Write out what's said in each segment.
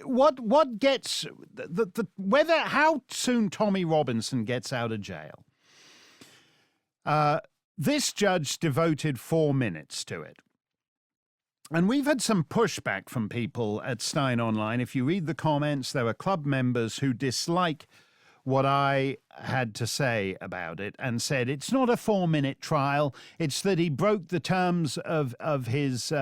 What gets whether how soon Tommy Robinson gets out of jail? This judge devoted 4 minutes to it. And we've had some pushback from people at SteynOnline. If you read the comments, there are club members who dislike what I had to say about it and said it's not a 4-minute trial. It's that he broke the terms of his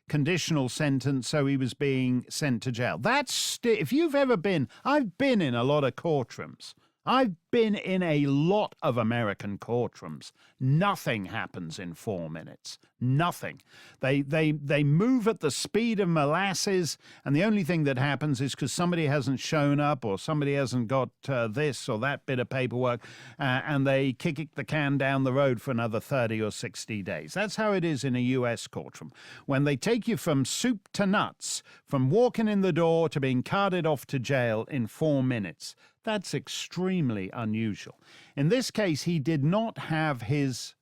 conditional sentence, so he was being sent to jail. If you've ever been, I've been in a lot of courtrooms. I've been in a lot of American courtrooms. Nothing happens in 4 minutes. Nothing. They move at the speed of molasses, and the only thing that happens is because somebody hasn't shown up or somebody hasn't got this or that bit of paperwork, and they kick the can down the road for another 30 or 60 days. That's how it is in a U.S. courtroom. When they take you from soup to nuts, from walking in the door to being carted off to jail in 4 minutes, that's extremely unusual. In this case, he did not have his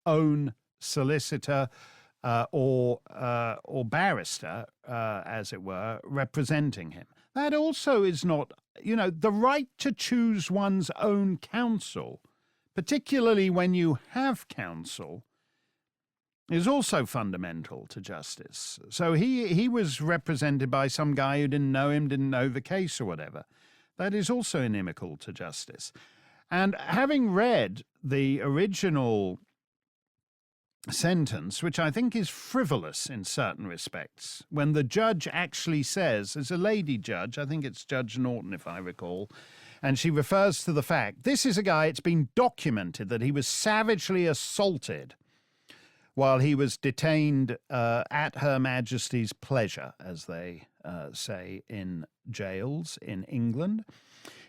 own solicitor or barrister, as it were, representing him. That also is not, the right to choose one's own counsel, particularly when you have counsel, is also fundamental to justice. So he was represented by some guy who didn't know him, didn't know the case or whatever. That is also inimical to justice. And having read the original sentence, which I think is frivolous in certain respects, when the judge actually says, as a lady judge, I think it's Judge Norton if I recall, and she refers to the fact, this is a guy, it's been documented that he was savagely assaulted while he was detained at Her Majesty's pleasure, as they say in jails in England.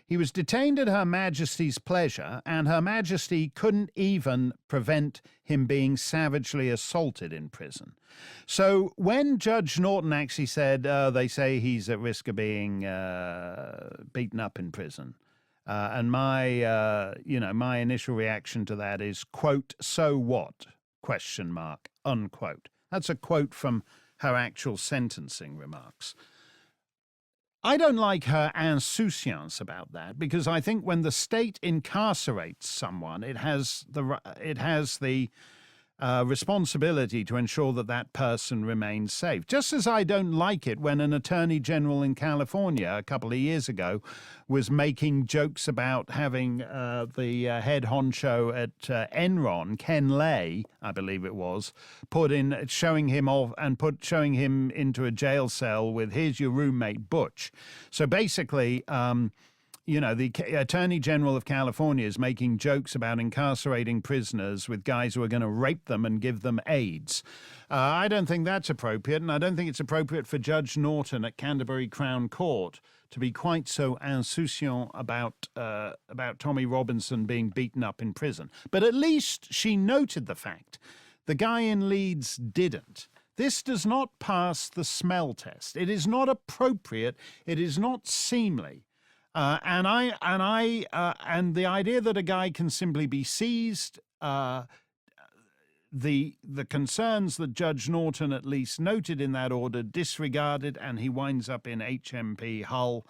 He was detained at Her Majesty's pleasure, and Her Majesty couldn't even prevent him being savagely assaulted in prison. So when Judge Norton actually said, they say he's at risk of being beaten up in prison, and my initial reaction to that is, quote, so what? ? Unquote. That's a quote from her actual sentencing remarks. I don't like her insouciance about that, because I think when the state incarcerates someone, it has the responsibility to ensure that that person remains safe. Just as I don't like it when an attorney general in California a couple of years ago was making jokes about having the head honcho at Enron, Ken Lay, I believe it was, showing him into a jail cell with, here's your roommate Butch. So basically, the Attorney General of California is making jokes about incarcerating prisoners with guys who are going to rape them and give them AIDS. I don't think that's appropriate, and I don't think it's appropriate for Judge Norton at Canterbury Crown Court to be quite so insouciant about Tommy Robinson being beaten up in prison. But at least she noted the fact. The guy in Leeds didn't. This does not pass the smell test. It is not appropriate. It is not seemly. And the idea that a guy can simply be seized, the concerns that Judge Norton at least noted in that order disregarded, and he winds up in HMP Hull,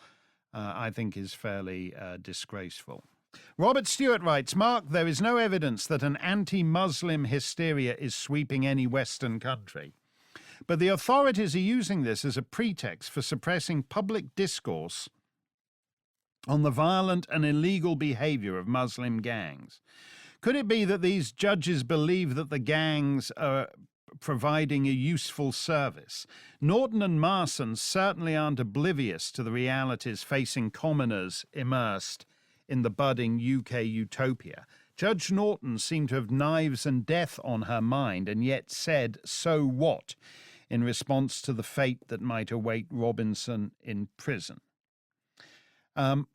I think is fairly disgraceful. Robert Stewart writes, Mark, there is no evidence that an anti-Muslim hysteria is sweeping any Western country. But the authorities are using this as a pretext for suppressing public discourse on the violent and illegal behavior of Muslim gangs. Could it be that these judges believe that the gangs are providing a useful service? Norton and Marson certainly aren't oblivious to the realities facing commoners immersed in the budding UK utopia. Judge Norton seemed to have knives and death on her mind, and yet said, so what, in response to the fate that might await Robinson in prison.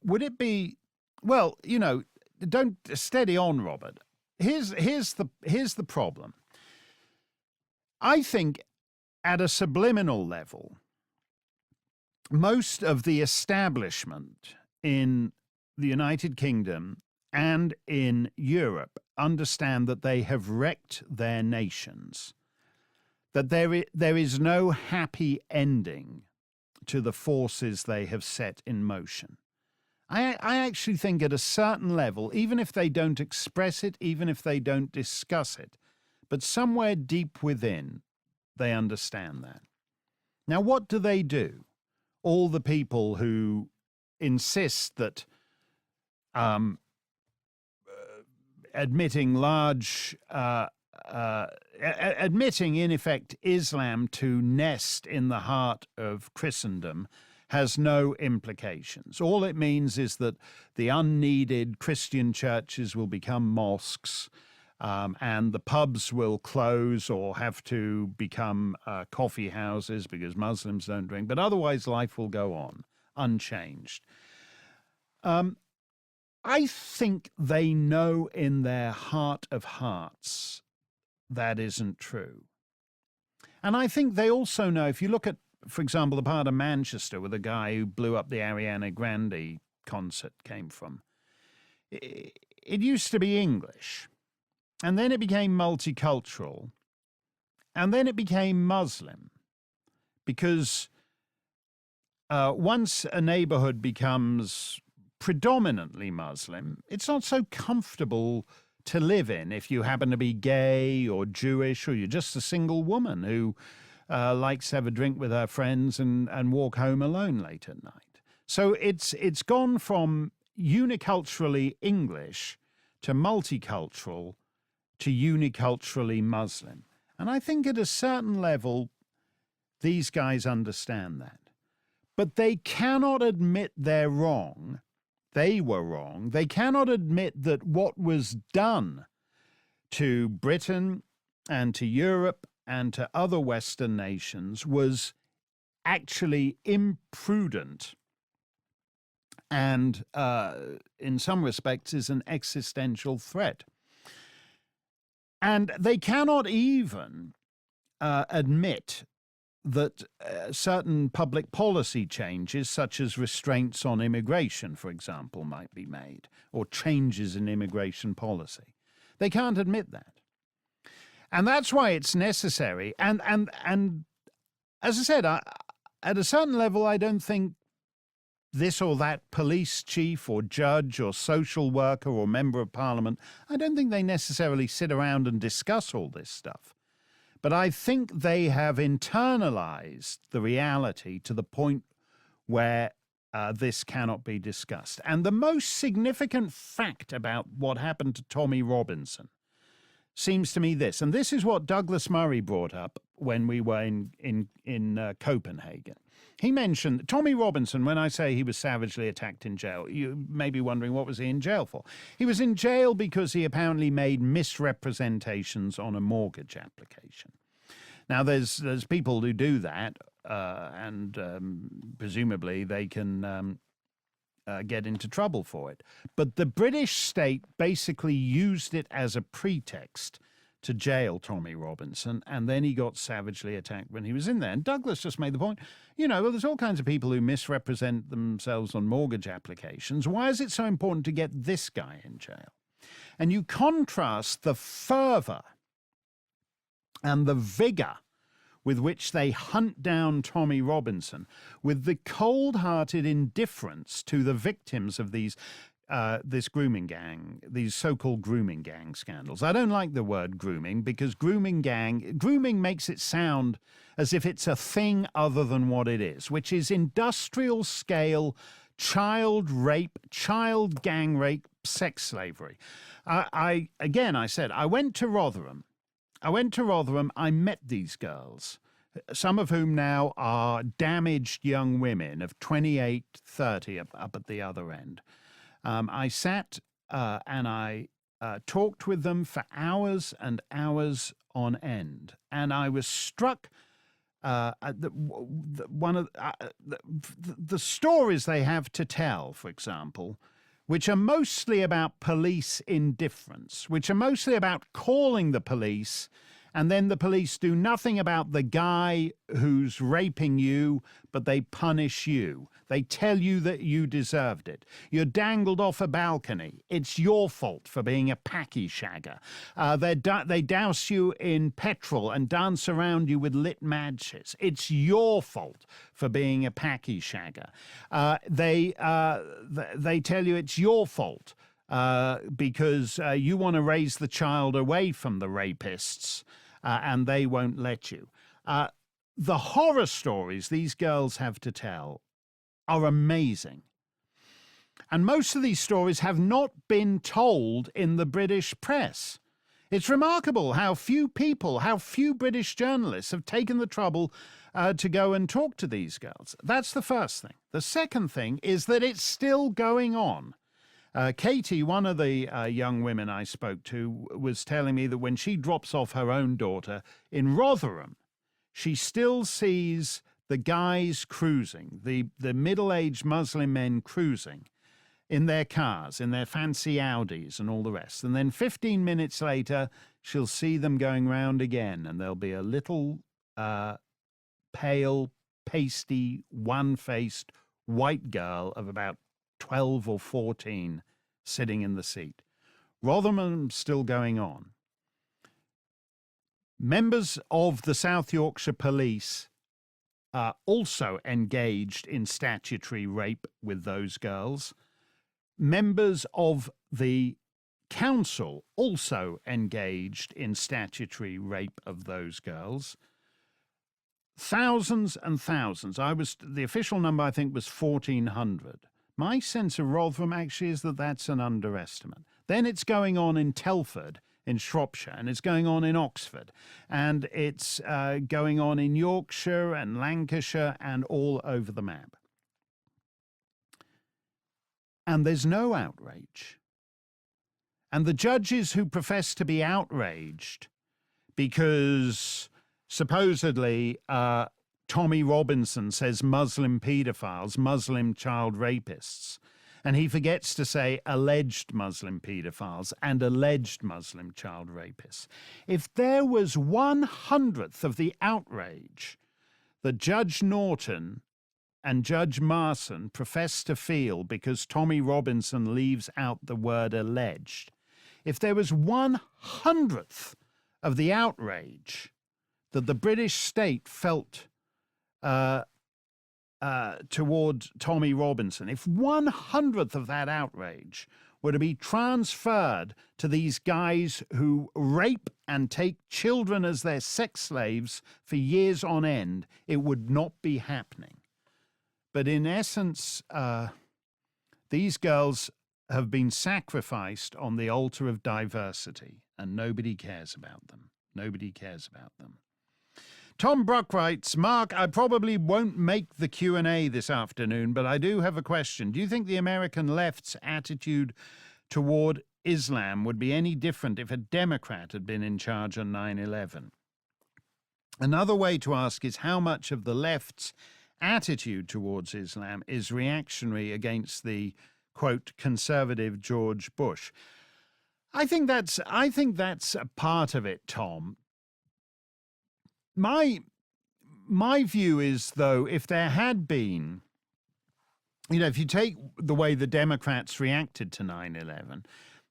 Would it be, well, don't steady on, Robert. Here's the problem. I think at a subliminal level, most of the establishment in the United Kingdom and in Europe understand that they have wrecked their nations, that there is no happy ending to the forces they have set in motion. I actually think at a certain level, even if they don't express it, even if they don't discuss it, but somewhere deep within, they understand that. Now, what do? All the people who insist that admitting in effect Islam to nest in the heart of Christendom has no implications. All it means is that the unneeded Christian churches will become mosques, and the pubs will close or have to become coffee houses because Muslims don't drink. But otherwise, life will go on unchanged. I think they know in their heart of hearts that isn't true. And I think they also know, if you look at, for example, the part of Manchester where the guy who blew up the Ariana Grande concert came from, it used to be English, and then it became multicultural, and then it became Muslim, because once a neighborhood becomes predominantly Muslim, it's not so comfortable to live in if you happen to be gay or Jewish, or you're just a single woman who likes to have a drink with her friends and walk home alone late at night. So it's gone from uniculturally English to multicultural to uniculturally Muslim. And I think at a certain level, these guys understand that. But they cannot admit they're wrong. They were wrong. They cannot admit that what was done to Britain and to Europe and to other Western nations was actually imprudent and, in some respects, is an existential threat. And they cannot even admit that certain public policy changes, such as restraints on immigration, for example, might be made, or changes in immigration policy. They can't admit that. And that's why it's necessary. And as I said, at a certain level, I don't think this or that police chief or judge or social worker or member of parliament, I don't think they necessarily sit around and discuss all this stuff. But I think they have internalized the reality to the point where this cannot be discussed. And the most significant fact about what happened to Tommy Robinson seems to me this, and this is what Douglas Murray brought up when we were in Copenhagen. He mentioned Tommy Robinson. When I say he was savagely attacked in jail, you may be wondering, what was he in jail for? He was in jail because he apparently made misrepresentations on a mortgage application. Now, there's people who do that, and presumably they can get into trouble for it. But the British state basically used it as a pretext to jail Tommy Robinson, and then he got savagely attacked when he was in there. And Douglas just made the point, well, there's all kinds of people who misrepresent themselves on mortgage applications. Why is it so important to get this guy in jail? And you contrast the fervor and the vigor with which they hunt down Tommy Robinson with the cold-hearted indifference to the victims of these this grooming gang, these so-called grooming gang scandals. I don't like the word grooming because grooming makes it sound as if it's a thing other than what it is, which is industrial scale child rape, child gang rape, sex slavery. I said, I went to Rotherham. I met these girls, some of whom now are damaged young women of 28, 30 up at the other end. I sat and I talked with them for hours and hours on end, and I was struck at one of the stories they have to tell, for example, which are mostly about police indifference, which are mostly about calling the police And then the police do nothing about the guy who's raping you, but they punish you. They tell you that you deserved it. You're dangled off a balcony. It's your fault for being a packy shagger. They douse you in petrol and dance around you with lit matches. It's your fault for being a packy shagger. They tell you it's your fault because you want to raise the child away from the rapists, and they won't let you. The horror stories these girls have to tell are amazing. And most of these stories have not been told in the British press. It's remarkable how few British journalists have taken the trouble to go and talk to these girls. That's the first thing. The second thing is that it's still going on. Katie, one of the young women I spoke to, was telling me that when she drops off her own daughter in Rotherham, she still sees the guys cruising, the middle-aged Muslim men cruising in their cars, in their fancy Audis and all the rest. And then 15 minutes later, she'll see them going round again, and there'll be a little pale, pasty, one-faced white girl of about 12 or 14 sitting in the seat. Rotherham's still going on. Members of the South Yorkshire Police are also engaged in statutory rape with those girls. Members of the council also engaged in statutory rape of those girls. Thousands and thousands. The official number, I think, was 1,400. My sense of Rotherham actually is that that's an underestimate. Then it's going on in Telford in Shropshire, and it's going on in Oxford, and it's going on in Yorkshire and Lancashire and all over the map. And there's no outrage. And the judges who profess to be outraged because supposedly Tommy Robinson says Muslim paedophiles, Muslim child rapists, and he forgets to say alleged Muslim paedophiles and alleged Muslim child rapists. If there was 1/100th of the outrage that Judge Norton and Judge Marson profess to feel because Tommy Robinson leaves out the word alleged, if there was 1/100th of the outrage that the British state felt toward Tommy Robinson, if 1/100th of that outrage were to be transferred to these guys who rape and take children as their sex slaves for years on end, it would not be happening. But in essence, these girls have been sacrificed on the altar of diversity, and nobody cares about them. Nobody cares about them. Tom Bruck writes, Mark, I probably won't make the Q&A this afternoon, but I do have a question. Do you think the American left's attitude toward Islam would be any different if a Democrat had been in charge on 9/11? Another way to ask is how much of the left's attitude towards Islam is reactionary against the, quote, conservative George Bush. I think that's a part of it, Tom. My view is, though, if there had been, if you take the way the Democrats reacted to 9/11,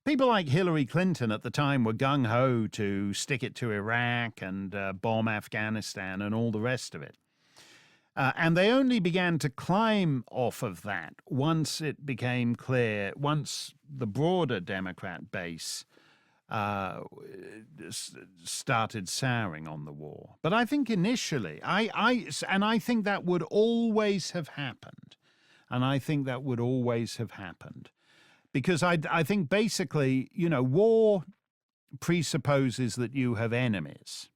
people like Hillary Clinton at the time were gung-ho to stick it to Iraq and bomb Afghanistan and all the rest of it. And they only began to climb off of that once it became clear, once the broader Democrat base started souring on the war. But I think initially, I think that would always have happened. And I think that would always have happened. Because I think basically, war presupposes that you have enemies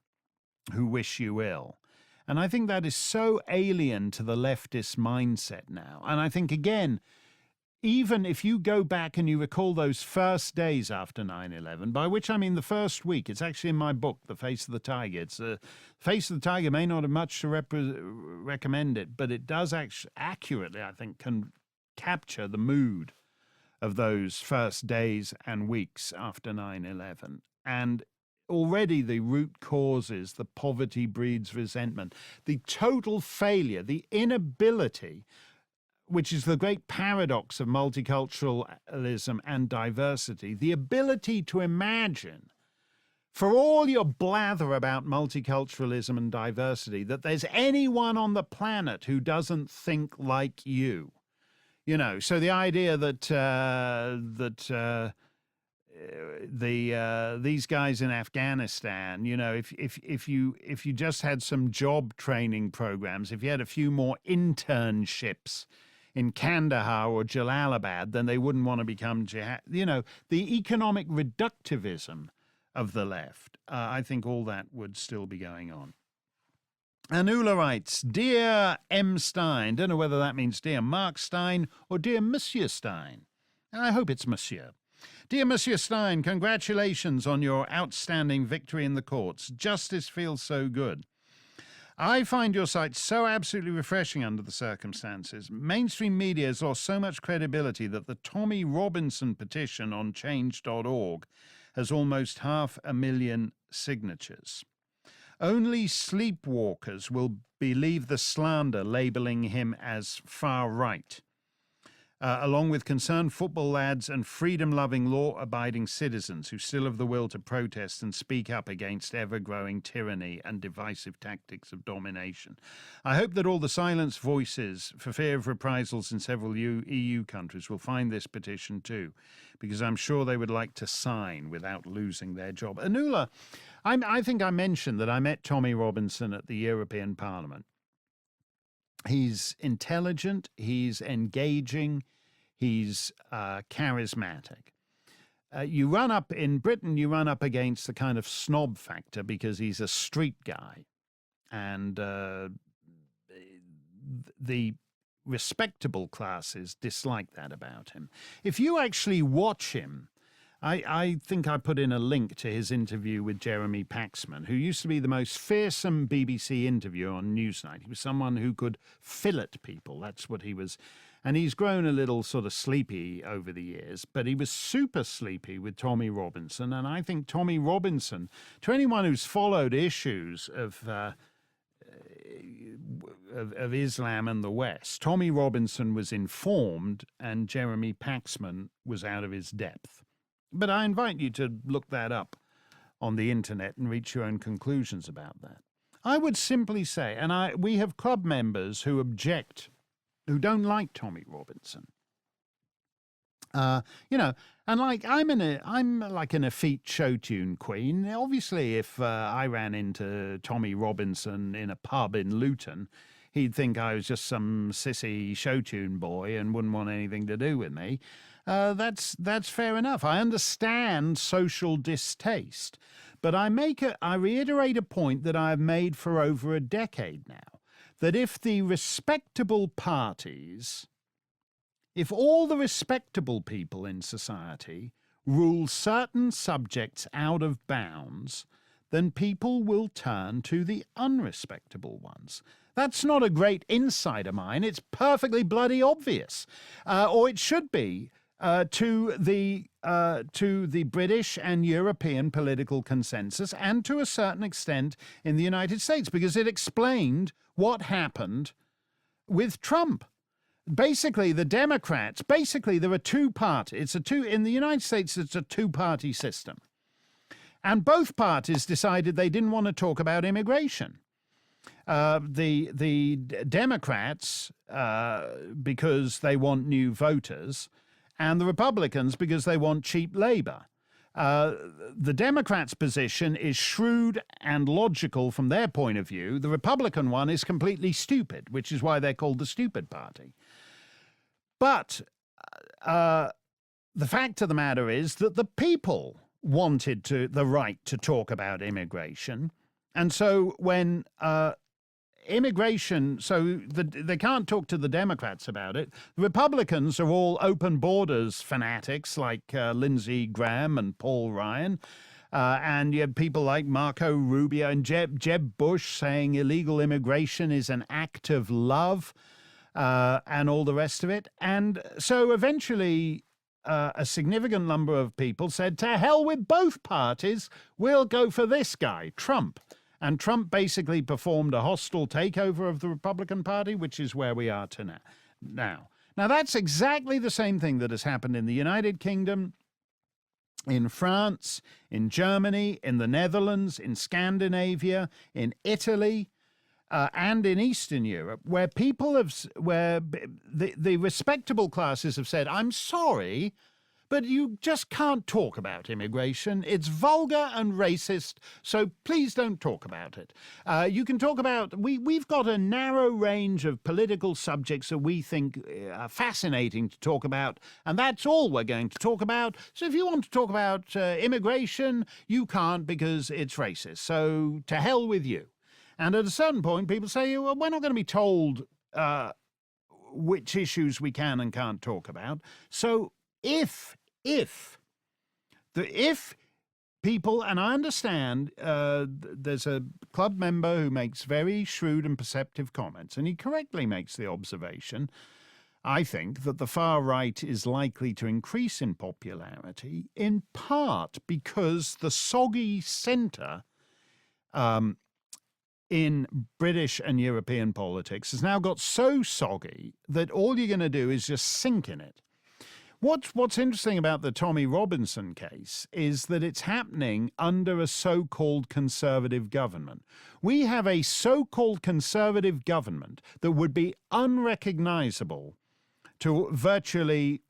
who wish you ill. And I think that is so alien to the leftist mindset now. And I think, again, even if you go back and you recall those first days after 9/11, by which I mean the first week, it's actually in my book, The Face of the Tiger. It's Face of the Tiger may not have much to recommend it, but it does accurately, I think, can capture the mood of those first days and weeks after 9/11. And already the root causes, the poverty breeds resentment, the total failure, the inability, which is the great paradox of multiculturalism and diversity, the ability to imagine, for all your blather about multiculturalism and diversity, that there's anyone on the planet who doesn't think like you. You know, so the idea that these guys in Afghanistan, you know, if you just had some job training programs, if you had a few more internships in Kandahar or Jalalabad, then they wouldn't want to become jihad. You know, the economic reductivism of the left, I think all that would still be going on. Anula writes, Dear M. Steyn, don't know whether that means Dear Mark Steyn or Dear Monsieur Steyn. I hope it's Monsieur. Dear Monsieur Steyn, congratulations on your outstanding victory in the courts. Justice feels so good. I find your site so absolutely refreshing under the circumstances. Mainstream media has lost so much credibility that the Tommy Robinson petition on change.org has almost 500,000 signatures. Only sleepwalkers will believe the slander labeling him as far right. Along with concerned football lads and freedom-loving, law-abiding citizens who still have the will to protest and speak up against ever-growing tyranny and divisive tactics of domination. I hope that all the silenced voices, for fear of reprisals in several EU countries, will find this petition too, because I'm sure they would like to sign without losing their job. Anula, I think I mentioned that I met Tommy Robinson at the European Parliament. He's intelligent, he's engaging, he's charismatic. You run up in Britain, you run up against the kind of snob factor because he's a street guy. And the respectable classes dislike that about him. If you actually watch him, I think I put in a link to his interview with Jeremy Paxman, who used to be the most fearsome BBC interviewer on Newsnight. He was someone who could fillet people. That's what he was. And he's grown a little sort of sleepy over the years, but he was super sleepy with Tommy Robinson. And I think Tommy Robinson, to anyone who's followed issues of Islam and the West, Tommy Robinson was informed and Jeremy Paxman was out of his depth. But I invite you to look that up on the internet and reach your own conclusions about that. I would simply say, and we have club members who object, who don't like Tommy Robinson. You know, and like I'm like an effete show tune queen. Obviously, if I ran into Tommy Robinson in a pub in Luton, he'd think I was just some sissy show tune boy and wouldn't want anything to do with me. That's fair enough. I understand social distaste, but I reiterate a point that I've made for over a decade now, that if the respectable parties, if all the respectable people in society rule certain subjects out of bounds, then people will turn to the unrespectable ones. That's not a great insight of mine. It's perfectly bloody obvious, or it should be. To the British and European political consensus, and to a certain extent in the United States, because it explained what happened with Trump. Basically, the Democrats, there are two parties. In the United States, it's a two-party system. And both parties decided they didn't want to talk about immigration. The Democrats, because they want new voters, and the Republicans because they want cheap labor. The Democrats' position is shrewd and logical from their point of view. The Republican one is completely stupid, which is why they're called the stupid party. But the fact of the matter is that the people wanted the right to talk about immigration. And so when immigration, they can't talk to the Democrats about it. The Republicans are all open borders fanatics like Lindsey Graham and Paul Ryan. And you have people like Marco Rubio and Jeb Bush saying illegal immigration is an act of love and all the rest of it. And so eventually a significant number of people said, to hell with both parties, we'll go for this guy, Trump. And Trump basically performed a hostile takeover of the Republican Party, which is where we are to now. Now, that's exactly the same thing that has happened in the United Kingdom, in France, in Germany, in the Netherlands, in Scandinavia, in Italy, and in Eastern Europe, where the respectable classes have said, I'm sorry, but you just can't talk about immigration. It's vulgar and racist, so please don't talk about it. You can talk about, we've got a narrow range of political subjects that we think are fascinating to talk about, and that's all we're going to talk about. So if you want to talk about immigration, you can't because it's racist. So to hell with you. And at a certain point, people say, well, we're not going to be told which issues we can and can't talk about. So if people, and I understand there's a club member who makes very shrewd and perceptive comments, and he correctly makes the observation, I think, that the far right is likely to increase in popularity, in part because the soggy centre in British and European politics has now got so soggy that all you're going to do is just sink in it. What's interesting about the Tommy Robinson case is that it's happening under a so-called conservative government. We have a so-called conservative government that would be unrecognizable to virtually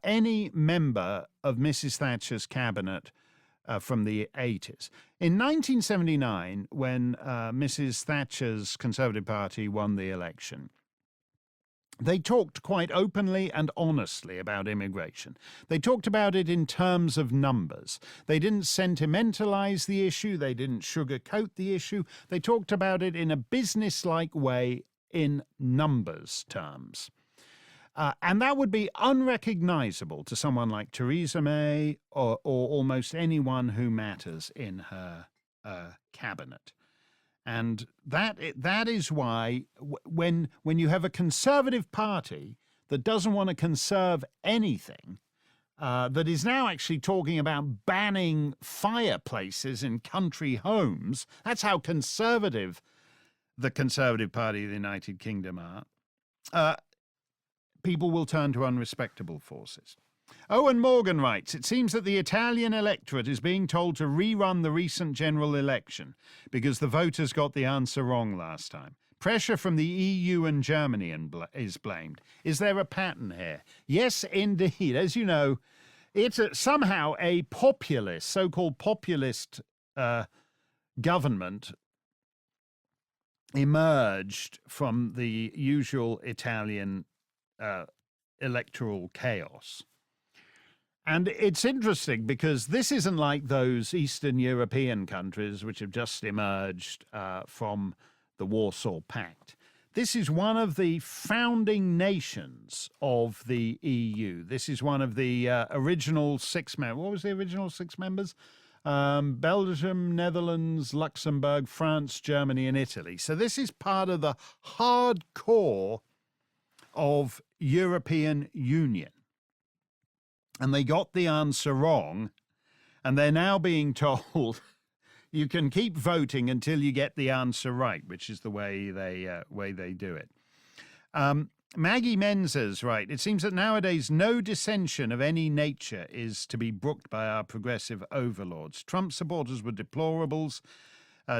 any member of Mrs. Thatcher's cabinet from the 80s. In 1979, when Mrs. Thatcher's Conservative Party won the election, they talked quite openly and honestly about immigration. They talked about it in terms of numbers. They didn't sentimentalize the issue. They didn't sugarcoat the issue. They talked about it in a business-like way in numbers terms. And that would be unrecognizable to someone like Theresa May or almost anyone who matters in her cabinet. And that is why when you have a conservative party that doesn't want to conserve anything, that is now actually talking about banning fireplaces in country homes, that's how conservative the Conservative Party of the United Kingdom are, people will turn to unrespectable forces. Owen Morgan writes, it seems that the Italian electorate is being told to rerun the recent general election because the voters got the answer wrong last time. Pressure from the EU and Germany is blamed. Is there a pattern here? Yes, indeed. As you know, it's somehow a populist, so-called populist government emerged from the usual Italian electoral chaos. And it's interesting because this isn't like those Eastern European countries which have just emerged from the Warsaw Pact. This is one of the founding nations of the EU. This is one of the original 6 members. What was the original 6 members? Belgium, Netherlands, Luxembourg, France, Germany, and Italy. So this is part of the hardcore of European Union. And they got the answer wrong, and they're now being told you can keep voting until you get the answer right, which is the way they do it. Maggie Menzes, right, it seems that nowadays no dissension of any nature is to be brooked by our progressive overlords. Trump supporters were deplorables.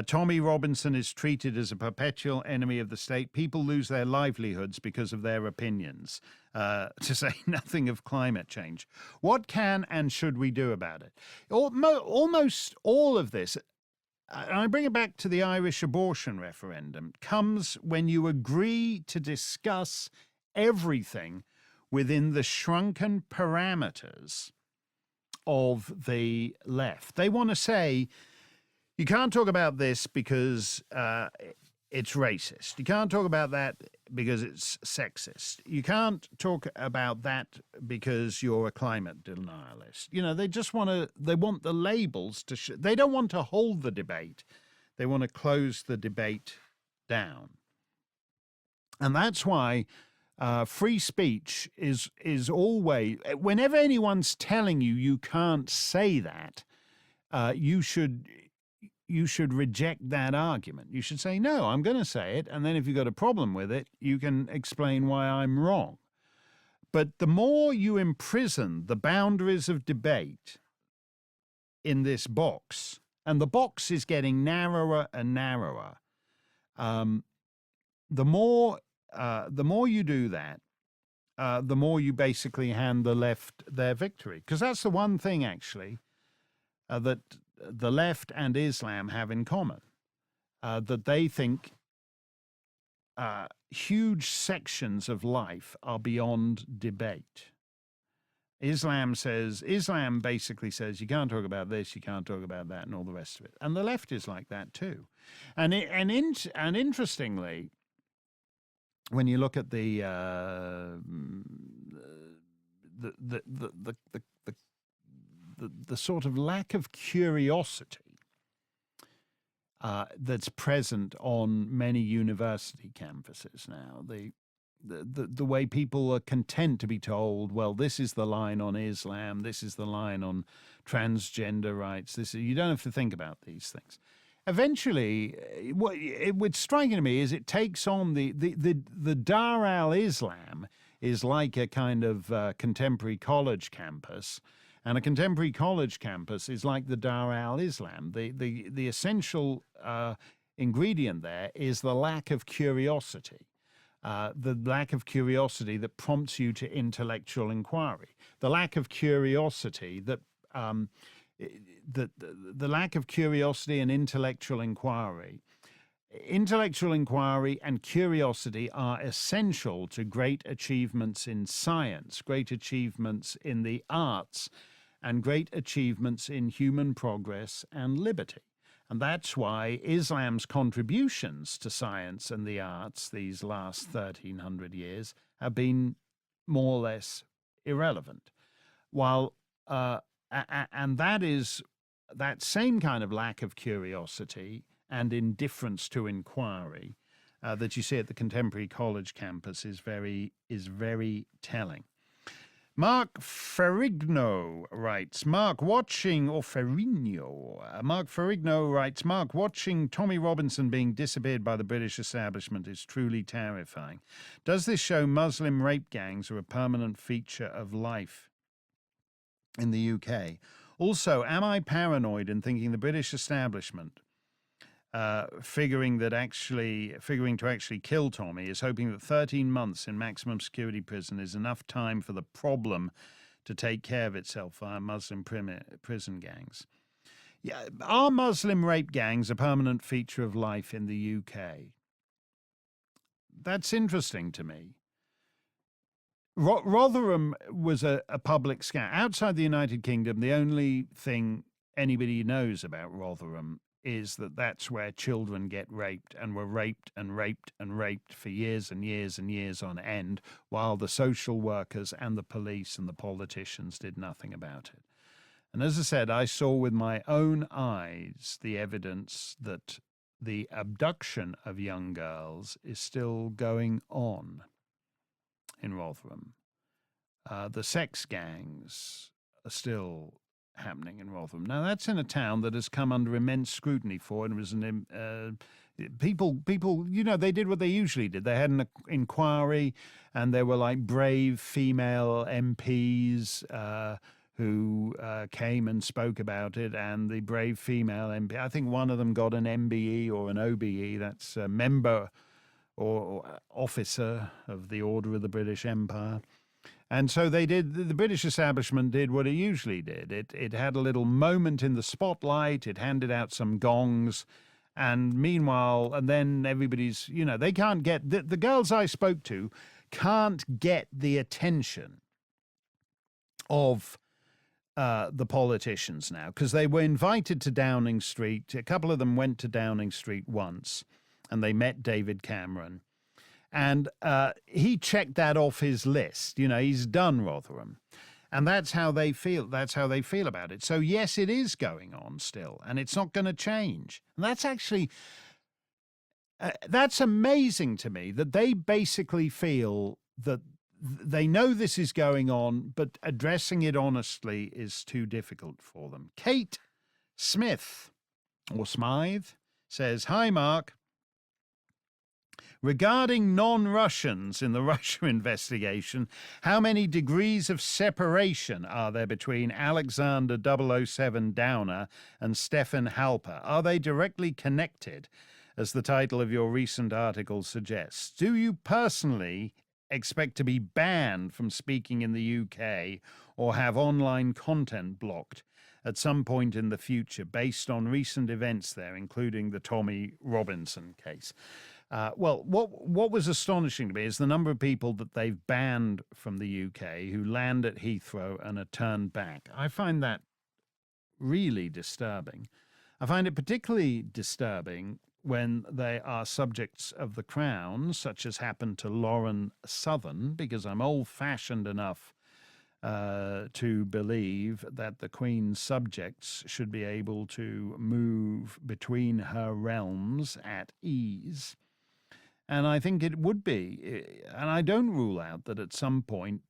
Tommy Robinson is treated as a perpetual enemy of the state. People lose their livelihoods because of their opinions, to say nothing of climate change. What can and should we do about it? Almost all of this, and I bring it back to the Irish abortion referendum, comes when you agree to discuss everything within the shrunken parameters of the left. They want to say, you can't talk about this because it's racist. You can't talk about that because it's sexist. You can't talk about that because you're a climate denialist. You know, they just want the labels to they don't want to hold the debate. They want to close the debate down. And that's why free speech is always, whenever anyone's telling you you can't say that, you should reject that argument. You should say, no, I'm going to say it. And then if you've got a problem with it, you can explain why I'm wrong. But the more you imprison the boundaries of debate in this box, and the box is getting narrower and narrower, the more you do that, the more you basically hand the left their victory. Because that's the one thing, actually, that the left and Islam have in common, that they think huge sections of life are beyond debate. Islam basically says you can't talk about this, you can't talk about that, and all the rest of it. And the left is like that too. And interestingly, when you look at the sort of lack of curiosity that's present on many university campuses now, the way people are content to be told, well, this is the line on Islam, this is the line on transgender rights, you don't have to think about these things. Eventually, what's striking to me is it takes on the Dar al-Islam is like a kind of contemporary college campus, and a contemporary college campus is like the Dar al-Islam. The essential ingredient there is the lack of curiosity. The lack of curiosity that prompts you to intellectual inquiry. The lack of curiosity that the lack of curiosity and intellectual inquiry. Intellectual inquiry and curiosity are essential to great achievements in science, great achievements in the arts, and great achievements in human progress and liberty. And that's why Islam's contributions to science and the arts these last 1,300 years have been more or less irrelevant. While and that is that same kind of lack of curiosity and indifference to inquiry that you see at the contemporary college campus is very telling. Mark Ferrigno writes, Mark Ferrigno writes, Mark, watching Tommy Robinson being disappeared by the British establishment is truly terrifying. Does this show Muslim rape gangs are a permanent feature of life in the UK? Also, am I paranoid in thinking the British establishment, figuring to actually kill Tommy, is hoping that 13 months in maximum security prison is enough time for the problem to take care of itself via Muslim prison gangs? Yeah, are Muslim rape gangs a permanent feature of life in the UK? That's interesting to me. Rotherham was a public scam. Outside the United Kingdom, the only thing anybody knows about Rotherham is that that's where children get raped and were raped and raped and raped for years and years and years on end, while the social workers and the police and the politicians did nothing about it. And as I said, I saw with my own eyes the evidence that the abduction of young girls is still going on in Rotherham. The sex gangs are still happening in Rotherham. Now, that's in a town that has come under immense scrutiny for it. It was people, they did what they usually did. They had an inquiry, and there were like brave female MPs who came and spoke about it, and the brave female MP, I think one of them got an MBE or an OBE, that's a member or officer of the Order of the British Empire. And so the British establishment did what it usually did. It had a little moment in the spotlight, it handed out some gongs, and meanwhile, and then everybody's, they can't get, the girls I spoke to can't get the attention of the politicians now, because they were invited to Downing Street. A couple of them went to Downing Street once, and they met David Cameron. And he checked that off his list. He's done Rotherham. And that's how they feel. That's how they feel about it. So, yes, it is going on still, and it's not going to change. And that's actually, that's amazing to me, that they basically feel that they know this is going on, but addressing it honestly is too difficult for them. Kate Smith, or Smythe, says, "Hi, Mark. Regarding non-Russians in the Russia investigation, how many degrees of separation are there between Alexander 007 Downer and Stefan Halper? Are they directly connected, as the title of your recent article suggests? Do you personally expect to be banned from speaking in the UK or have online content blocked at some point in the future based on recent events there, including the Tommy Robinson case?" Well, what was astonishing to me is the number of people that they've banned from the UK who land at Heathrow and are turned back. I find that really disturbing. I find it particularly disturbing when they are subjects of the Crown, such as happened to Lauren Southern, because I'm old-fashioned enough to believe that the Queen's subjects should be able to move between her realms at ease. And I think it would be, and I don't rule out that at some point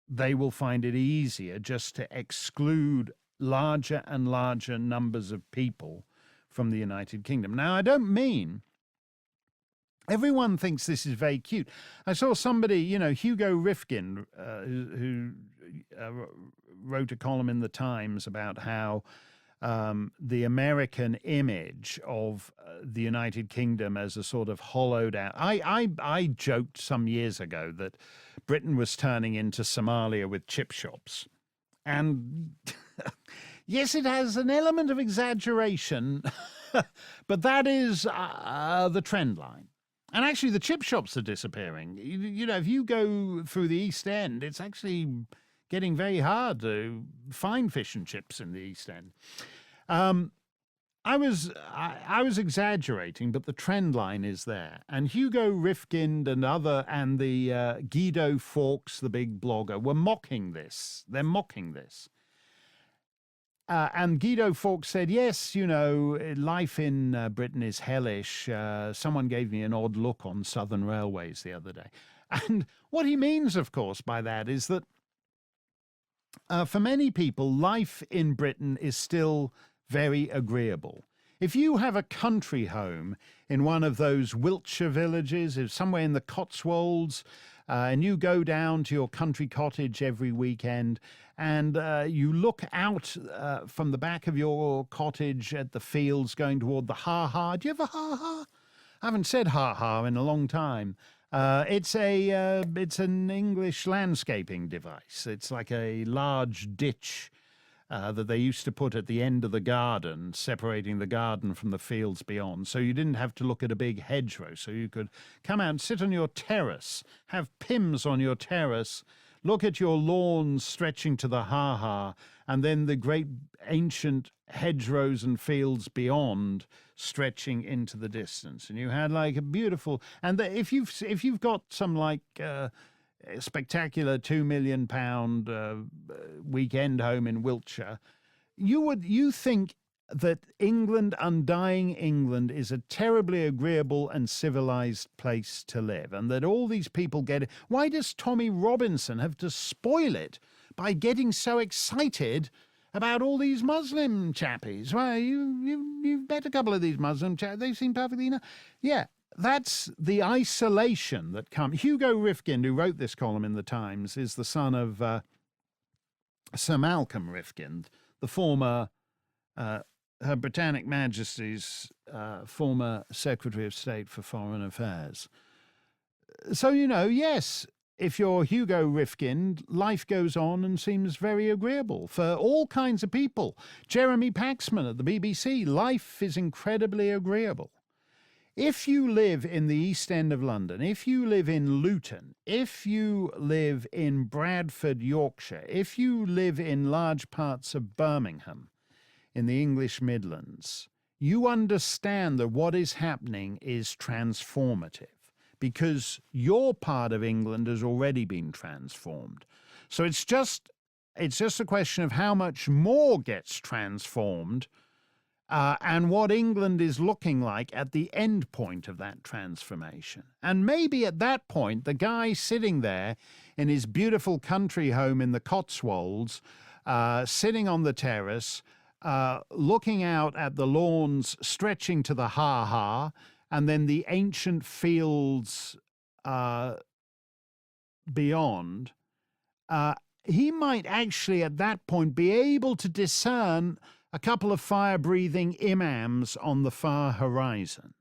they will find it easier just to exclude larger and larger numbers of people from the United Kingdom. Now, I don't mean everyone thinks this is very cute. I saw somebody, Hugo Rifkin, who wrote a column in the Times about how the American image of the United Kingdom as a sort of hollowed out. I joked some years ago that Britain was turning into Somalia with chip shops. And yes, it has an element of exaggeration, but that is the trend line. And actually, the chip shops are disappearing. If you go through the East End, it's actually getting very hard to find fish and chips in the East End. I was exaggerating, but the trend line is there. And Hugo Rifkin and the Guido Fawkes, the big blogger, were mocking this. They're mocking this. And Guido Fawkes said, yes, life in Britain is hellish. Someone gave me an odd look on Southern Railways the other day. And what he means, of course, by that is that for many people, life in Britain is still very agreeable. If you have a country home in one of those Wiltshire villages, if somewhere in the Cotswolds, and you go down to your country cottage every weekend and you look out from the back of your cottage at the fields going toward the ha-ha. Do you have a ha-ha? I haven't said ha-ha in a long time. It's an English landscaping device. It's like a large ditch that they used to put at the end of the garden, separating the garden from the fields beyond. So you didn't have to look at a big hedgerow. So you could come out and sit on your terrace, have Pims on your terrace, look at your lawns stretching to the ha-ha, and then the great ancient hedgerows and fields beyond stretching into the distance. And you had like a beautiful, and if you've got some like spectacular £2 million weekend home in Wiltshire, you think that England, undying England, is a terribly agreeable and civilized place to live, and that all these people get it. Why does Tommy Robinson have to spoil it by getting so excited about all these Muslim chappies? Well, you've met a couple of these Muslim chappies. They seem perfectly yeah. That's the isolation that comes. Hugo Rifkin, who wrote this column in the Times, is the son of Sir Malcolm Rifkin, the former, Her Britannic Majesty's former Secretary of State for Foreign Affairs. So, yes, if you're Hugo Rifkin, life goes on and seems very agreeable for all kinds of people. Jeremy Paxman at the BBC, life is incredibly agreeable. If you live in the East End of London, if you live in Luton, if you live in Bradford, Yorkshire, if you live in large parts of Birmingham, in the English Midlands, you understand that what is happening is transformative because your part of England has already been transformed. So it's just a question of how much more gets transformed and what England is looking like at the end point of that transformation. And maybe at that point, the guy sitting there in his beautiful country home in the Cotswolds, sitting on the terrace, looking out at the lawns stretching to the ha-ha, and then the ancient fields beyond, he might actually at that point be able to discern a couple of fire-breathing imams on the far horizon.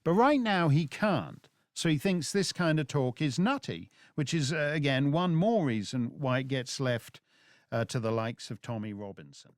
But right now he can't. So he thinks this kind of talk is nutty, which is, again, one more reason why it gets left to the likes of Tommy Robinson.